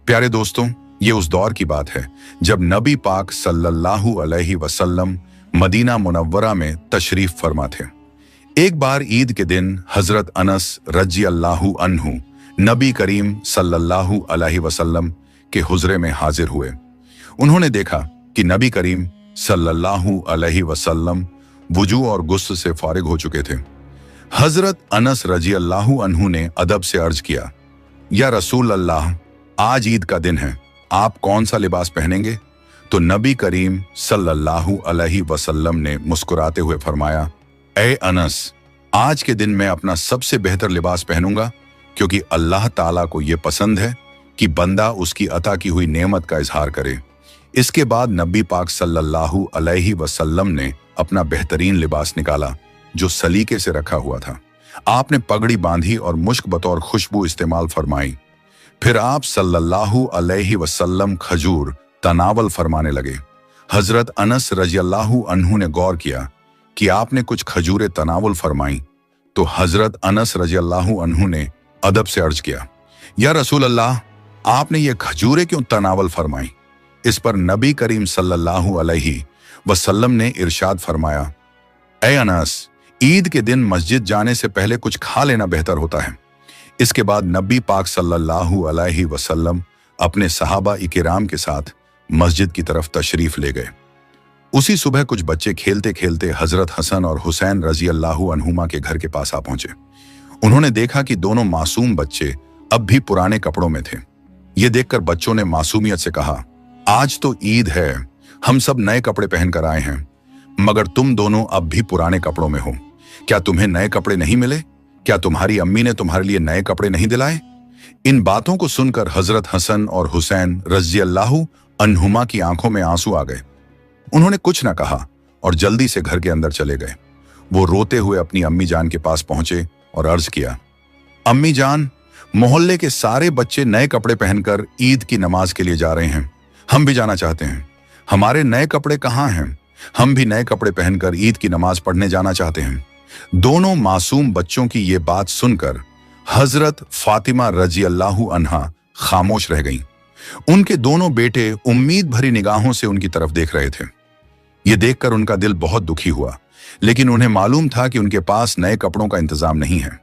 प्यारे दोस्तों, ये उस दौर की बात है जब नबी पाक सल्लल्लाहु अलैहि वसल्लम मदीना मुनव्वरा में तशरीफ फरमा थे। एक बार ईद के दिन हजरत अनस रजी अल्लाहु अन्हु नबी करीम सल्लल्लाहु अलैहि वसल्लम के हुजरे में हाजिर हुए। उन्होंने देखा कि नबी करीम सल्लल्लाहु अलैहि वसल्लम वुजू और गुस्ल से फारिग हो चुके थे। हजरत अनस रजी अल्लाहु अन्हु ने अदब से अर्ज किया, या रसूल अल्लाह, आज ईद का दिन है, आप कौन सा लिबास पहनेंगे? तो नबी करीम सल्लल्लाहु अलैहि वसल्लम ने मुस्कुराते हुए फरमाया, ए अनस, आज के दिन मैं अपना सबसे बेहतर लिबास पहनूंगा, क्योंकि अल्लाह ताला को यह पसंद है कि बंदा उसकी अता की हुई नेमत का इजहार करे। इसके बाद नबी पाक सल्लल्लाहु अलैहि वसल्लम ने अपना बेहतरीन लिबास निकाला जो सलीके से रखा हुआ था। आपने पगड़ी बांधी और मुश्क बतौर खुशबू इस्तेमाल फरमाई। फिर आप सल्लल्लाहु अलैहि वसल्लम खजूर तनावल फरमाने लगे। हजरत अनस रज़ियल्लाहु अन्हु ने गौर किया कि आपने कुछ खजूरें तनावल फरमाई, तो हजरत अनस रज़ियल्लाहु अन्हु ने अदब से अर्ज किया, या रसूल अल्लाह, आपने ये खजूरें क्यों तनावल फरमाई? इस पर नबी करीम सल्लल्लाहु अलैहि वसल्लम ने इरशाद फरमाया, ए अनस, ईद के दिन मस्जिद जाने से पहले कुछ खा लेना बेहतर होता है। इसके बाद नबी पाक सल्लल्लाहु अलैहि वसल्लम अपने सहाबा इकराम के साथ मस्जिद की तरफ तशरीफ ले गए। उसी सुबह कुछ बच्चे खेलते खेलते हजरत हसन और हुसैन रजी अल्लाहु अन्हुमा के घर के पास आ पहुंचे। उन्होंने देखा कि दोनों मासूम बच्चे अब भी पुराने कपड़ों में थे। ये देखकर बच्चों ने मासूमियत से कहा, आज तो ईद है, हम सब नए कपड़े पहनकर आए हैं, मगर तुम दोनों अब भी पुराने कपड़ों में हो। क्या तुम्हें नए कपड़े नहीं मिले? क्या तुम्हारी अम्मी ने तुम्हारे लिए नए कपड़े नहीं दिलाए? इन बातों को सुनकर हजरत हसन और हुसैन रजी अल्लाहु अन्हुमा की आंखों में आंसू आ गए। उन्होंने कुछ न कहा और जल्दी से घर के अंदर चले गए। वो रोते हुए अपनी अम्मी जान के पास पहुंचे और अर्ज किया, अम्मी जान, मोहल्ले के सारे बच्चे नए कपड़े पहनकर ईद की नमाज के लिए जा रहे हैं, हम भी जाना चाहते हैं। हमारे नए कपड़े कहाँ हैं? हम भी नए कपड़े पहनकर ईद की नमाज पढ़ने जाना चाहते हैं। दोनों मासूम बच्चों की ये बात सुनकर हजरत फातिमा रजी अल्लाहु अन्हा खामोश रह गईं। उनके दोनों बेटे उम्मीद भरी निगाहों से उनकी तरफ देख रहे थे। ये देखकर उनका दिल बहुत दुखी हुआ, लेकिन उन्हें मालूम था कि उनके पास नए कपड़ों का इंतजाम नहीं है।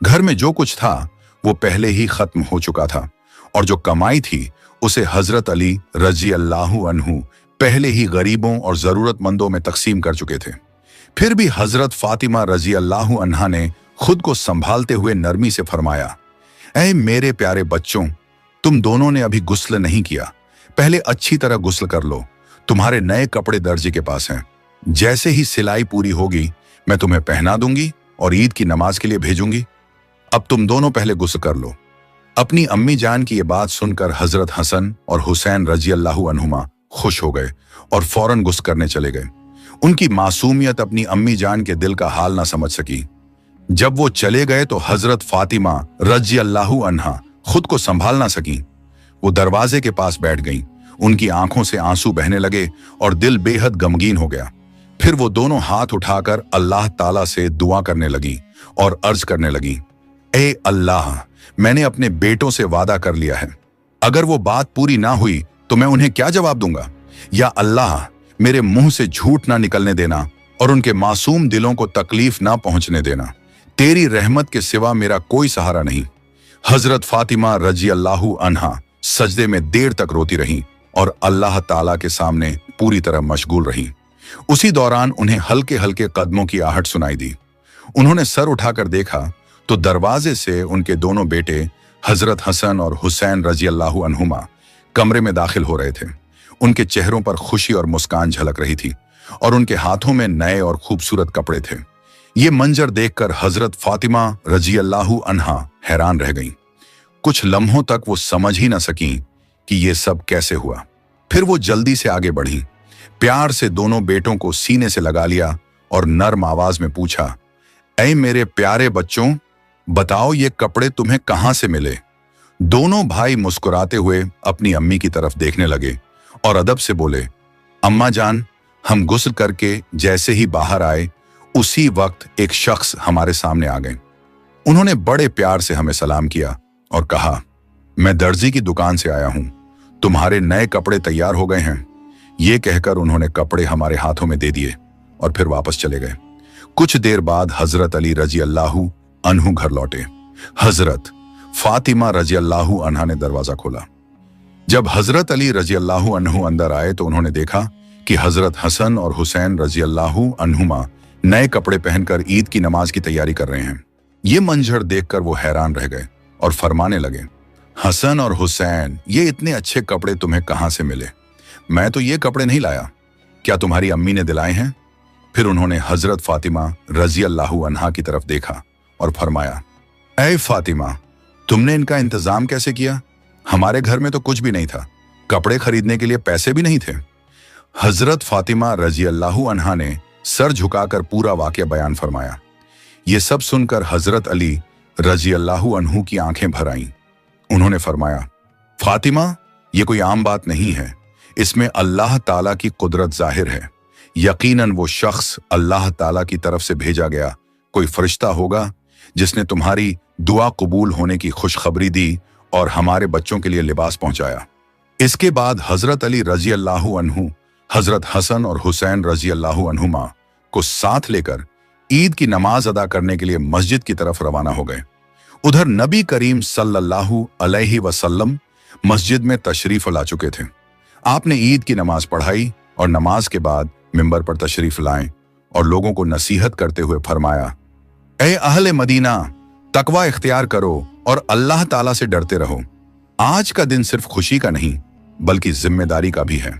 घर में जो कुछ था वो पहले ही खत्म हो चुका था, और जो कमाई थी उसे हजरत अली रजी अल्लाहु अन्हु पहले ही गरीबों और जरूरतमंदों में तकसीम कर चुके थे। फिर भी हजरत फातिमा रजी अल्लाहु अन्हा ने खुद को संभालते हुए नरमी से फरमाया, ऐ मेरे प्यारे बच्चों, तुम दोनों ने अभी गुस्ल नहीं किया, पहले अच्छी तरह गुस्ल कर लो। तुम्हारे नए कपड़े दर्जी के पास हैं, जैसे ही सिलाई पूरी होगी मैं तुम्हें पहना दूंगी और ईद की नमाज के लिए भेजूंगी। अब तुम दोनों पहले गुस्ल कर लो। अपनी अम्मी जान की ये बात सुनकर हजरत हसन और हुसैन रजी अल्लाहु अन्हुमा खुश हो गए और फौरन गुस्ल करने चले गए। उनकी मासूमियत अपनी अम्मी जान के दिल का हाल ना समझ सकी। जब वो चले गए तो हजरत फातिमा रजी अल्लाहु अन्हा खुद को संभाल ना सकी। वो दरवाजे के पास बैठ गईं। उनकी आंखों से आंसू बहने लगे और दिल बेहद गमगीन हो गया। फिर वो दोनों हाथ उठाकर अल्लाह ताला से दुआ करने लगी और अर्ज करने लगी, ए अल्लाह, मैंने अपने बेटों से वादा कर लिया है, अगर वो बात पूरी ना हुई तो मैं उन्हें क्या जवाब दूंगा? या अल्लाह, मेरे मुंह से झूठ ना निकलने देना और उनके मासूम दिलों को तकलीफ ना पहुंचने देना। तेरी रहमत के सिवा मेरा कोई सहारा नहीं। हजरत फातिमा रजी अल्लाहु अन्हा सजदे में देर तक रोती रहीं और अल्लाह ताला के सामने पूरी तरह मशगूल रहीं। उसी दौरान उन्हें हल्के हल्के कदमों की आहट सुनाई दी। उन्होंने सर उठाकर देखा तो दरवाजे से उनके दोनों बेटे हजरत हसन और हुसैन रजी अल्लाहु अन्हुमा कमरे में दाखिल हो रहे थे। उनके चेहरों पर खुशी और मुस्कान झलक रही थी और उनके हाथों में नए और खूबसूरत कपड़े थे। ये मंजर देखकर हजरत फातिमा रजी अल्लाहु अन्हा हैरान रह गईं। कुछ लम्हों तक वो समझ ही न सकीं कि ये सब कैसे हुआ। फिर वो जल्दी से आगे बढ़ी, प्यार से दोनों बेटों को सीने से लगा लिया और नर्म आवाज में पूछा, ऐ मेरे प्यारे बच्चों, बताओ ये कपड़े तुम्हें कहां से मिले? दोनों भाई मुस्कुराते हुए अपनी अम्मी की तरफ देखने लगे और अदब से बोले, अम्मा जान, हम गुस्ल करके जैसे ही बाहर आए उसी वक्त एक शख्स हमारे सामने आ गए। उन्होंने बड़े प्यार से हमें सलाम किया और कहा, मैं दर्जी की दुकान से आया हूं, तुम्हारे नए कपड़े तैयार हो गए हैं। ये कहकर उन्होंने कपड़े हमारे हाथों में दे दिए और फिर वापस चले गए। कुछ देर बाद हजरत अली रजी अल्लाहु अन्हु घर लौटे। हजरत फातिमा रजी अल्लाहु अन्हा ने दरवाजा खोला। जब हजरत अली रजी अल्लाहु अन्हु अंदर आए तो उन्होंने देखा कि हजरत हसन और हुसैन रजी अल्लाहु अन्हुमा नए कपड़े पहनकर ईद की नमाज की तैयारी कर रहे हैं। ये मंजर देखकर वो हैरान रह गए और फरमाने लगे, हसन और हुसैन, ये इतने अच्छे कपड़े तुम्हें कहां से मिले? मैं तो ये कपड़े नहीं लाया, क्या तुम्हारी अम्मी ने दिलाए हैं? फिर उन्होंने हजरत फातिमा रजी अल्लाहु अन्हा की तरफ देखा और फरमाया, ऐ फातिमा, तुमने इनका इंतजाम कैसे किया? हमारे घर में तो कुछ भी नहीं था, कपड़े खरीदने के लिए पैसे भी नहीं थे। हजरत फातिमा रजी अल्लाहु अन्हा ने सर झुकाकर पूरा वाकया बयान फरमाया। ये सब सुनकर हजरत अली रजी अल्लाहु अन्हु की आंखें भर आईं। उन्होंने फरमाया, फातिमा, ये कोई आम बात नहीं है, इसमें अल्लाह ताला की कुदरत जाहिर है। यकीनन वो शख्स अल्लाह ताला की तरफ से भेजा गया कोई फरिश्ता होगा जिसने तुम्हारी दुआ कबूल होने की खुशखबरी दी और हमारे बच्चों के लिए लिबास पहुंचाया। इसके बाद हजरत अली रजी अल्लाहु अन्हु हजरत हसन और हुसैन रजी अल्लाहु अन्हुमा को साथ लेकर ईद की नमाज अदा करने के लिए मस्जिद की तरफ रवाना हो गए। उधर नबी करीम सल्लल्लाहु अलैहि वसल्लम मस्जिद में तशरीफ ला चुके थे। आपने ईद की नमाज पढ़ाई और नमाज के बाद मिंबर पर तशरीफ लाएं और लोगों को नसीहत करते हुए फरमाया, ए अहले मदीना, तकवा इख्तियार करो और अल्लाह ताला से डरते रहो। आज का दिन सिर्फ खुशी का नहीं बल्कि जिम्मेदारी का भी है।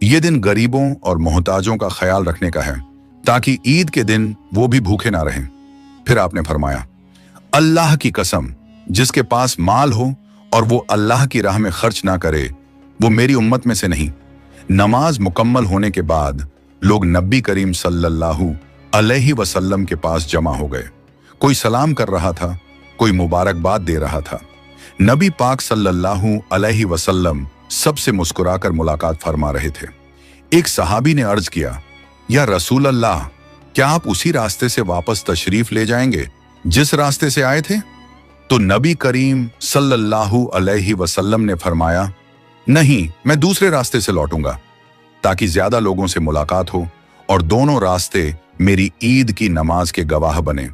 ये दिन गरीबों और मोहताजों का ख्याल रखने का है ताकि ईद के दिन वो भी भूखे ना रहें। फिर आपने फरमाया, अल्लाह की कसम, जिसके पास माल हो और वो अल्लाह की राह में खर्च ना करे वो मेरी उम्मत में से नहीं। नमाज मुकम्मल होने के बाद लोग नबी करीम सल्लल्लाहु अलैहि वसल्लम के पास जमा हो गए। कोई सलाम कर रहा था, कोई मुबारकबाद दे रहा था। नबी पाक सल्लल्लाहु अलैहि वसल्लम सबसे मुस्कुराकर मुलाकात फरमा रहे थे। एक सहाबी ने अर्ज किया, या रसूल अल्लाह, क्या आप उसी रास्ते से वापस तशरीफ ले जाएंगे जिस रास्ते से आए थे? तो नबी करीम सल्लल्लाहु अलैहि वसल्लम ने फरमाया, नहीं, मैं दूसरे रास्ते से लौटूंगा ताकि ज्यादा लोगों से मुलाकात हो और दोनों रास्ते मेरी ईद की नमाज के गवाह बने।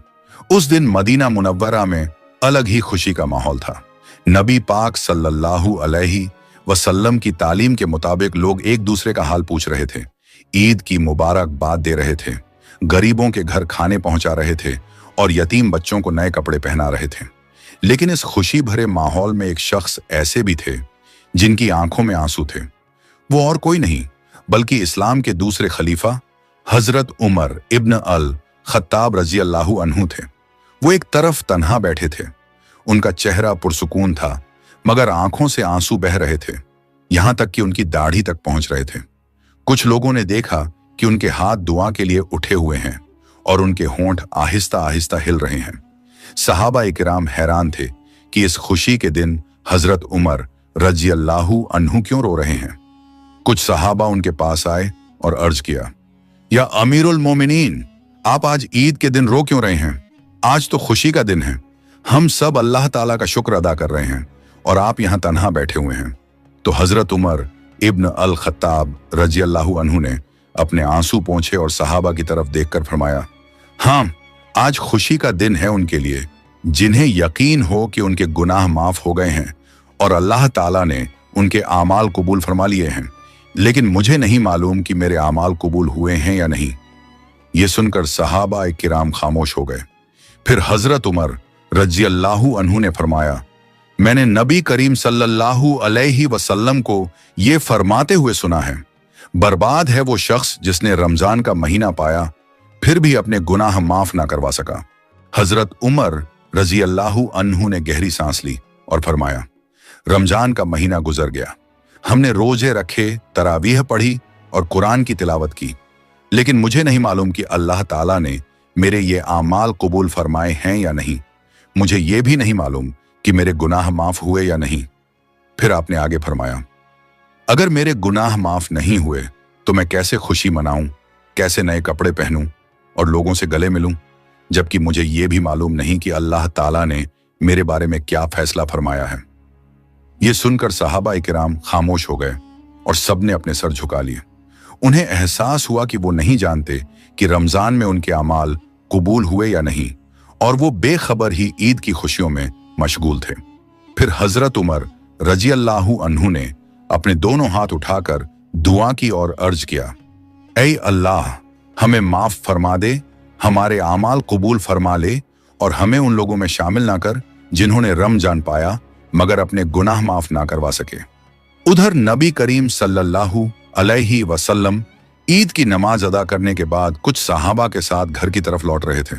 उस दिन मदीना मुनव्वरा में अलग ही खुशी का माहौल था। नबी पाक सल्लल्लाहु अलैहि वसल्लम की तालीम के मुताबिक लोग एक दूसरे का हाल पूछ रहे थे, ईद की मुबारकबाद दे रहे थे, गरीबों के घर खाने पहुंचा रहे थे और यतीम बच्चों को नए कपड़े पहना रहे थे। लेकिन इस खुशी भरे माहौल में एक शख्स ऐसे भी थे जिनकी आंखों में आंसू थे। वो और कोई नहीं बल्कि इस्लाम के दूसरे खलीफा हजरत उमर इब्न अल खत्ताब रजी अल्लाहु अन्हु थे। वो एक तरफ तन्हा बैठे थे। उनका चेहरा पुरसुकून था मगर आंखों से आंसू बह रहे थे, यहां तक कि उनकी दाढ़ी तक पहुंच रहे थे। कुछ लोगों ने देखा कि उनके हाथ दुआ के लिए उठे हुए हैं और उनके होंठ आहिस्ता आहिस्ता हिल रहे हैं। सहाबा इकराम हैरान थे कि इस खुशी के दिन हजरत उमर रजी अल्लाहु अन्हु क्यों रो रहे हैं। कुछ सहाबा उनके पास आए और अर्ज किया, या अमीरुल मोमिनीन, आप आज ईद के दिन रो क्यों रहे हैं? आज तो खुशी का दिन है। हम सब अल्लाह ताला का शुक्र अदा कर रहे हैं और आप यहां तन्हा बैठे हुए हैं। तो हजरत उमर इब्न अल खत्ताब रजी अल्लाहु अन्हु ने अपने आंसू पोंछे और सहाबा की तरफ देखकर फरमाया, हाँ, आज खुशी का दिन है उनके लिए जिन्हें यकीन हो कि उनके गुनाह माफ हो गए हैं और अल्लाह ताला ने उनके आमाल कबूल फरमा लिए हैं। लेकिन मुझे नहीं मालूम कि मेरे आमाल कबूल हुए हैं या नहीं। ये सुनकर सहाबा किराम खामोश हो गए। फिर हजरत उमर रजी अल्लाहु अन्हु ने फरमाया, मैंने नबी करीम सल्लल्लाहु अलैहि वसल्लम को ये फरमाते हुए सुना है, बर्बाद है वो शख्स जिसने रमजान का महीना पाया फिर भी अपने गुनाह माफ ना करवा सका। हजरत उमर रजी अल्लाहु अन्हु ने गहरी सांस ली और फरमाया, रमजान का महीना गुजर गया, हमने रोजे रखे, तरावीह पढ़ी और कुरान की तिलावत की, लेकिन मुझे नहीं मालूम कि अल्लाह ताला ने मेरे ये आमाल कबूल फरमाए हैं या नहीं। मुझे ये भी नहीं मालूम कि मेरे गुनाह माफ हुए या नहीं। फिर आपने आगे फरमाया, अगर मेरे गुनाह माफ नहीं हुए तो मैं कैसे खुशी मनाऊं, कैसे नए कपड़े पहनूं और लोगों से गले मिलूं, जबकि मुझे ये भी मालूम नहीं कि अल्लाह ताला ने मेरे बारे में क्या फैसला फरमाया है। ये सुनकर सहाबा इकराम खामोश हो गए और सबने अपने सर झुका लिए। उन्हें एहसास हुआ कि वो नहीं जानते कि रमजान में उनके अमाल कबूल हुए या नहीं, और वो बेखबर ही ईद की खुशियों में मशगूल थे। फिर हजरत उमर रजी अल्लाहु अन्हु ने अपने दोनों हाथ उठाकर दुआ की और अर्ज किया, ऐ अल्लाह, हमें माफ फरमा दे, हमारे आमाल कबूल फरमा ले और हमें उन लोगों में शामिल ना कर जिन्होंने रमजान पाया मगर अपने गुनाह माफ ना करवा सके। उधर नबी करीम सल्लल्लाहु अलैहि वसल्लम ईद की नमाज अदा करने के बाद कुछ सहाबा के साथ घर की तरफ लौट रहे थे।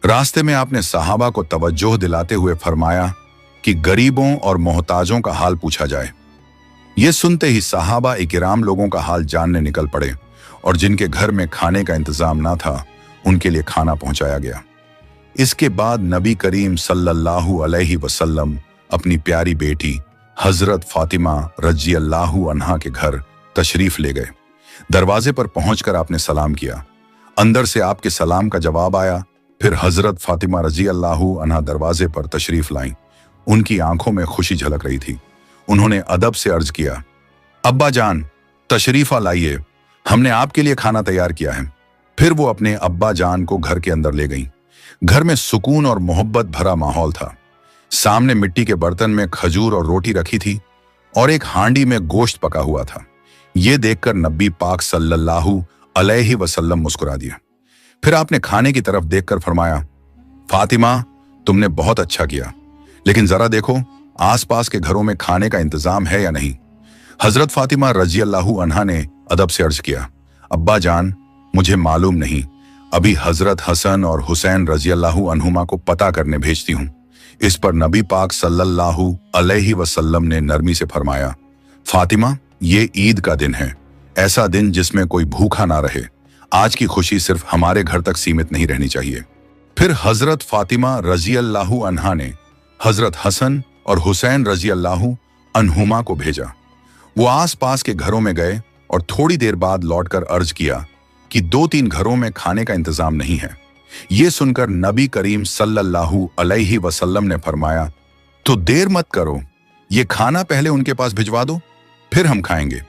रास्ते में आपने सहाबा को तवज्जो दिलाते हुए फरमाया कि गरीबों और मोहताजों का हाल पूछा जाए। ये सुनते ही सहाबा इकराम लोगों का हाल जानने निकल पड़े और जिनके घर में खाने का इंतजाम ना था उनके लिए खाना पहुंचाया गया। इसके बाद नबी करीम सल्लल्लाहु अलैहि वसल्लम अपनी प्यारी बेटी हजरत फातिमा रजी अल्लाहु अन्हा के घर तशरीफ ले गए। दरवाजे पर पहुंचकर आपने सलाम किया। अंदर से आपके सलाम का जवाब आया। फिर हजरत फातिमा रजी अल्लाहु अन्हा दरवाजे पर तशरीफ लाईं। उनकी आंखों में खुशी झलक रही थी। उन्होंने अदब से अर्ज किया, अब्बा जान, तशरीफा लाइए, हमने आपके लिए खाना तैयार किया है। फिर वो अपने अब्बा जान को घर के अंदर ले गईं। घर में सुकून और मोहब्बत भरा माहौल था। सामने मिट्टी के बर्तन में खजूर और रोटी रखी थी और एक हांडी में गोश्त पका हुआ था। ये देखकर नबी पाक सल्लल्लाहु अलैहि वसल्लम मुस्कुरा दिया। फिर आपने खाने की तरफ देखकर फरमाया, फातिमा, तुमने बहुत अच्छा किया, लेकिन जरा देखो आसपास के घरों में खाने का इंतजाम है या नहीं। हजरत फातिमा रजी अल्लाहु अन्हा ने अदब से अर्ज किया, अब्बा जान, मुझे मालूम नहीं, अभी हजरत हसन और हुसैन रजी अल्लाहु अन्हुमा को पता करने भेजती हूँ। इस पर नबी पाक सल्लल्लाहु अलैहि वसल्लम ने नरमी से फरमाया, फातिमा, ये ईद का दिन है, ऐसा दिन जिसमें कोई भूखा ना रहे। आज की खुशी सिर्फ हमारे घर तक सीमित नहीं रहनी चाहिए। फिर हजरत फातिमा रजी अल्लाहु अन्हा ने हजरत हसन और हुसैन रजी अल्लाहु अन्हुमा को भेजा। वो आस पास के घरों में गए और थोड़ी देर बाद लौटकर अर्ज किया कि 2-3 घरों में खाने का इंतजाम नहीं है। ये सुनकर नबी करीम सल्लल्लाहु अलैहि वसल्लम ने फरमाया, तो देर मत करो, ये खाना पहले उनके पास भिजवा दो, फिर हम खाएंगे।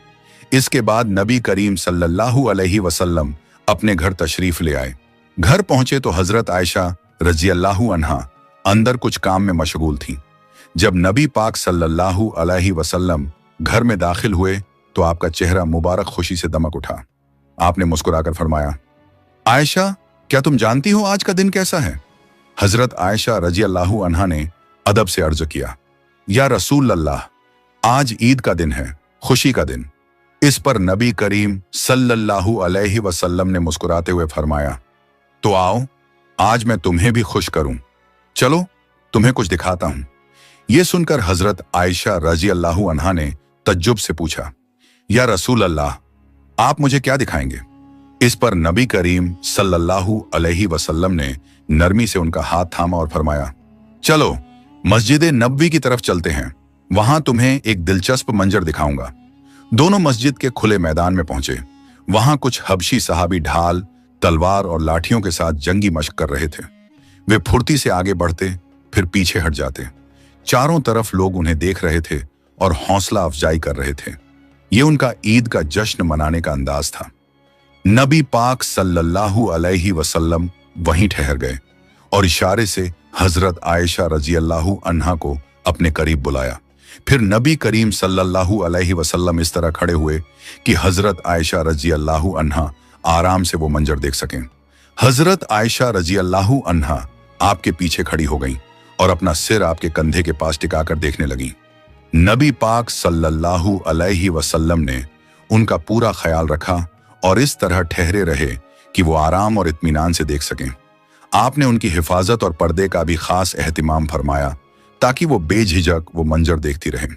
इसके बाद नबी करीम सल्लल्लाहु अलैहि वसल्लम अपने घर तशरीफ ले आए। घर पहुंचे तो हजरत आयशा रजी अल्लाहु अन्हा अंदर कुछ काम में मशगूल थीं। जब नबी पाक सल्लल्लाहु अलैहि वसल्लम घर में दाखिल हुए तो आपका चेहरा मुबारक खुशी से दमक उठा। आपने मुस्कुराकर फरमाया, आयशा, क्या तुम जानती हो आज का दिन कैसा है? हजरत आयशा रजी अल्लाहु अन्हा ने अदब से अर्ज किया, या रसूल अल्लाह, आज ईद का दिन है, खुशी का दिन। इस पर नबी करीम सल्लल्लाहु अलैहि वसल्लम ने मुस्कुराते हुए फरमाया, तो आओ, आज मैं तुम्हें भी खुश करूं। चलो, तुम्हें कुछ दिखाता हूं। यह सुनकर हजरत आयशा रजी अल्लाहु अन्हा ने तज्जुब से पूछा, या रसूल अल्लाह, आप मुझे क्या दिखाएंगे? इस पर नबी करीम सल्लल्लाहु अलैहि वसल्लम ने नरमी से उनका हाथ थामा और फरमाया, चलो मस्जिद नबवी की तरफ चलते हैं, वहां तुम्हें एक दिलचस्प मंजर दिखाऊंगा। दोनों मस्जिद के खुले मैदान में पहुंचे। वहां कुछ हबशी सहाबी ढाल, तलवार और लाठियों के साथ जंगी मशक कर रहे थे। वे फुर्ती से आगे बढ़ते, फिर पीछे हट जाते। चारों तरफ लोग उन्हें देख रहे थे और हौसला अफजाई कर रहे थे। ये उनका ईद का जश्न मनाने का अंदाज था। नबी पाक सल्लल्लाहु अलैहि वसल्लम वहीं ठहर गए और इशारे से हजरत आयशा रजी अल्लाहु अन्हा को अपने करीब बुलाया। फिर नबी करीम सल्लल्लाहु अलैहि वसल्लम इस तरह खड़े हुए कि हजरत आयशा रजी अल्लाहु अन्हा आराम से वो मंजर देख सकें। हजरत आयशा रजी अल्लाहु अन्हा आपके पीछे खड़ी हो गईं और अपना सिर आपके कंधे के पास टिकाकर देखने लगीं। नबी पाक सल्लल्लाहु अलैहि वसल्लम ने उनका पूरा ख्याल रखा और इस तरह ठहरे रहे कि वो आराम और इत्मीनान से देख सकें। आपने उनकी हिफाजत और पर्दे का भी खास एहतिमाम फरमाया ताकि वो बेझिझक वो मंजर देखती रहें।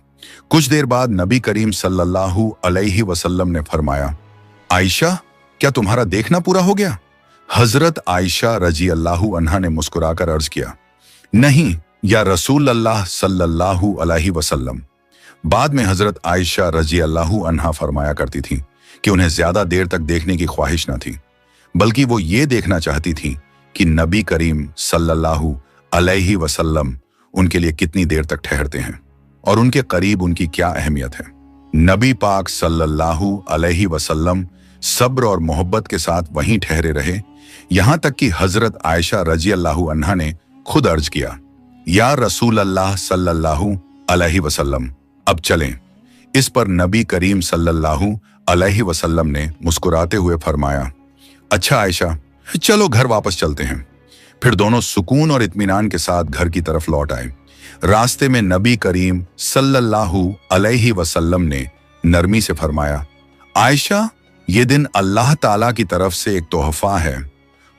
कुछ देर बाद नबी करीम सल्लल्लाहु अलैहि वसल्लम ने फरमाया, आयशा, क्या तुम्हारा देखना पूरा हो गया? हजरत आयशा रजी अल्लाहु अन्हा ने मुस्कुराकर अर्ज किया, नहीं या रसूल अल्लाह सल्लल्लाहु अलैहि वसल्लम। बाद में हजरत आयशा रजी अल्लाहु अन्हा फरमाया करती थी कि उन्हें ज्यादा देर तक देखने की ख्वाहिश न थी, बल्कि वो ये देखना चाहती थी कि नबी करीम सल्लल्लाहु अलैहि वसल्लम उनके लिए कितनी देर तक ठहरते हैं। और उनके करीब उनकी क्या अहमियत है। नबी पाक सल्लल्लाहु अलैहि वसल्लम सब्र और मोहब्बत के साथ वहीं ठहरे रहे, यहां तक कि हजरत आयशा रजी अल्लाहु अन्हा ने खुद अर्ज किया, या रसूल अल्लाह सल्लल्लाहु अलैहि वसल्लम, अब चलें। इस पर नबी करीम सल्लल्लाहु अलैहि वसल्लम ने मुस्कुराते हुए फरमाया, अच्छा आयशा, चलो घर वापस चलते हैं। फिर दोनों सुकून और इत्मीनान के साथ घर की तरफ लौट आए। रास्ते में नबी करीम सल्लल्लाहु अलैहि वसल्लम ने नरमी से फरमाया, आयशा, ये दिन अल्लाह ताला की तरफ से एक तोहफा है,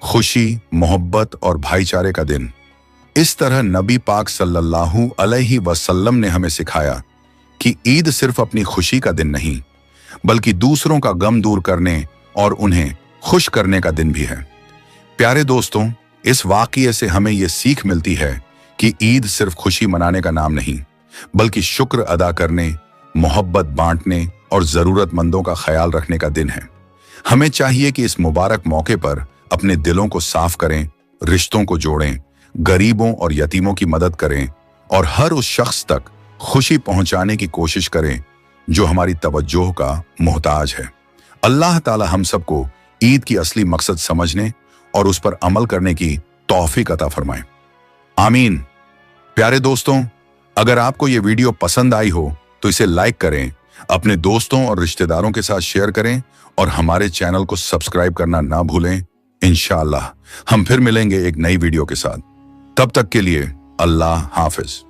खुशी, मोहब्बत और भाईचारे का दिन। इस तरह नबी पाक सल्लल्लाहु अलैहि वसल्लम ने हमें सिखाया कि ईद सिर्फ अपनी खुशी का दिन नहीं, बल्कि दूसरों का गम दूर करने और उन्हें खुश करने का दिन भी है। प्यारे दोस्तों, इस वाक़ये से हमें ये सीख मिलती है कि ईद सिर्फ खुशी मनाने का नाम नहीं, बल्कि शुक्र अदा करने, मोहब्बत बांटने और ज़रूरतमंदों का ख्याल रखने का दिन है। हमें चाहिए कि इस मुबारक मौके पर अपने दिलों को साफ करें, रिश्तों को जोड़ें, गरीबों और यतीमों की मदद करें और हर उस शख्स तक खुशी पहुंचाने की कोशिश करें जो हमारी तवज्जो का मोहताज है। अल्लाह ताला हम सबको ईद की असली मकसद समझने और उस पर अमल करने की तौफीक अता फरमाए। आमीन। प्यारे दोस्तों, अगर आपको ये वीडियो पसंद आई हो तो इसे लाइक करें, अपने दोस्तों और रिश्तेदारों के साथ शेयर करें और हमारे चैनल को सब्सक्राइब करना ना भूलें। इंशाअल्लाह हम फिर मिलेंगे एक नई वीडियो के साथ। तब तक के लिए अल्लाह हाफिज।